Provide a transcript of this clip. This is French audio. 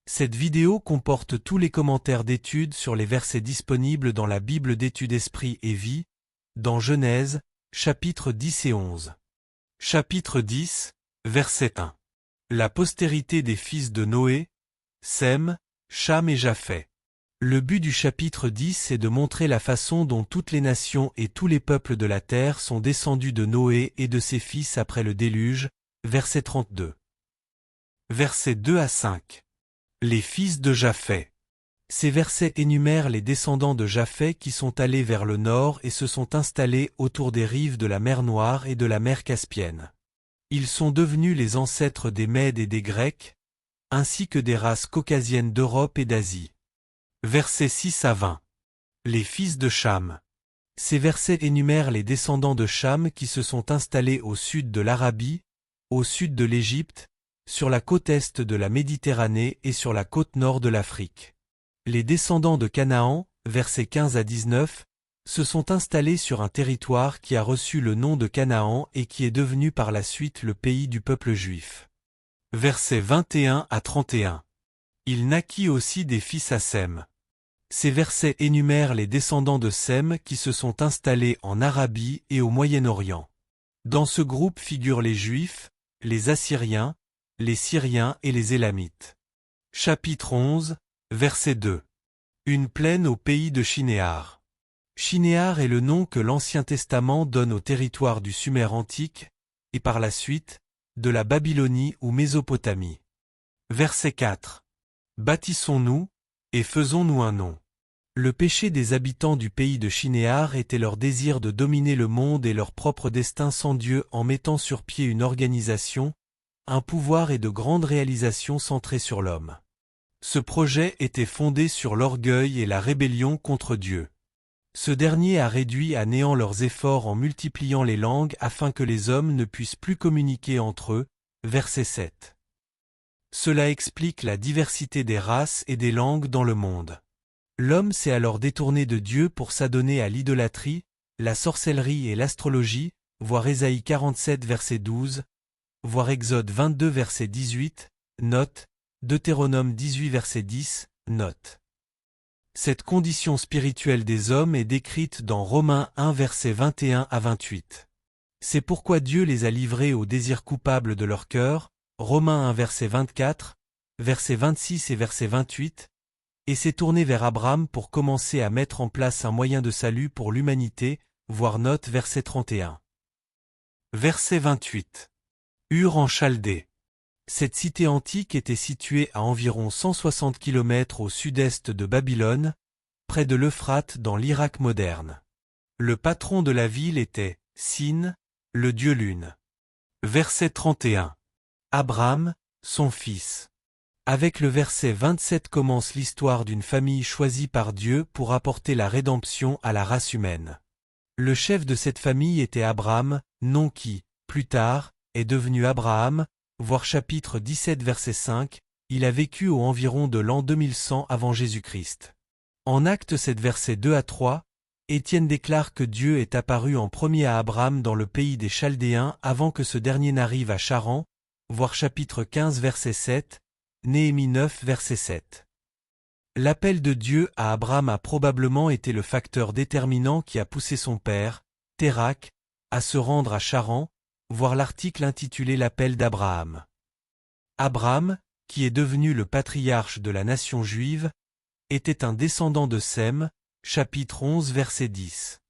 Cette vidéo comporte tous les commentaires d'études sur les versets disponibles dans la Bible d'études Esprit et Vie, dans Genèse, chapitres 10 et 11. Chapitre 10, verset 1. La postérité des fils de Noé, Sem, Cham et Japheth. Le but du chapitre 10 est de montrer la façon dont toutes les nations et tous les peuples de la terre sont descendus de Noé et de ses fils après le déluge, verset 32. Versets 2 à 5. Les fils de Japheth. Ces versets énumèrent les descendants de Japheth qui sont allés vers le nord et se sont installés autour des rives de la mer Noire et de la mer Caspienne. Ils sont devenus les ancêtres des Mèdes et des Grecs, ainsi que des races caucasiennes d'Europe et d'Asie. Versets 6 à 20. Les fils de Cham. Ces versets énumèrent les descendants de Cham qui se sont installés au sud de l'Arabie, au sud de l'Égypte, sur la côte est de la Méditerranée et sur la côte nord de l'Afrique. Les descendants de Canaan, versets 15 à 19, se sont installés sur un territoire qui a reçu le nom de Canaan et qui est devenu par la suite le pays du peuple juif. Versets 21 à 31. Il naquit aussi des fils à Sem. Ces versets énumèrent les descendants de Sem qui se sont installés en Arabie et au Moyen-Orient. Dans ce groupe figurent les Juifs, les Assyriens, les Syriens et les Élamites. Chapitre 11, verset 2. Une plaine au pays de Shinéar. Shinéar est le nom que l'Ancien Testament donne au territoire du Sumer antique, et par la suite, de la Babylonie ou Mésopotamie. Verset 4. Bâtissons-nous, et faisons-nous un nom. Le péché des habitants du pays de Shinéar était leur désir de dominer le monde et leur propre destin sans Dieu en mettant sur pied une organisation, un pouvoir et de grandes réalisations centrées sur l'homme. Ce projet était fondé sur l'orgueil et la rébellion contre Dieu. Ce dernier a réduit à néant leurs efforts en multipliant les langues afin que les hommes ne puissent plus communiquer entre eux. Verset 7. Cela explique la diversité des races et des langues dans le monde. L'homme s'est alors détourné de Dieu pour s'adonner à l'idolâtrie, la sorcellerie et l'astrologie, voir Ésaïe 47 verset 12, voir Exode 22 verset 18, note, Deutéronome 18 verset 10, note. Cette condition spirituelle des hommes est décrite dans Romains 1 verset 21 à 28. C'est pourquoi Dieu les a livrés au désir coupable de leur cœur, Romains 1 verset 24, verset 26 et verset 28, et s'est tourné vers Abraham pour commencer à mettre en place un moyen de salut pour l'humanité, voir note verset 31. Verset 28. Ur en Chaldée. Cette cité antique était située à environ 160 km au sud-est de Babylone, près de l'Euphrate dans l'Irak moderne. Le patron de la ville était Sin, le dieu lune. Verset 31. Abraham, son fils. Avec le verset 27 commence l'histoire d'une famille choisie par Dieu pour apporter la rédemption à la race humaine. Le chef de cette famille était Abraham, nom qui, plus tard, est devenu Abraham, voir chapitre 17 verset 5, il a vécu au environ de l'an 2100 avant Jésus-Christ. En Actes 7 versets 2 à 3, Étienne déclare que Dieu est apparu en premier à Abraham dans le pays des Chaldéens avant que ce dernier n'arrive à Charan, voir chapitre 15 verset 7, Néhémie 9 verset 7. L'appel de Dieu à Abraham a probablement été le facteur déterminant qui a poussé son père, Térakh, à se rendre à Charan, voir l'article intitulé L'appel d'Abraham. Abraham, qui est devenu le patriarche de la nation juive, était un descendant de Sem, chapitre 11 verset 10.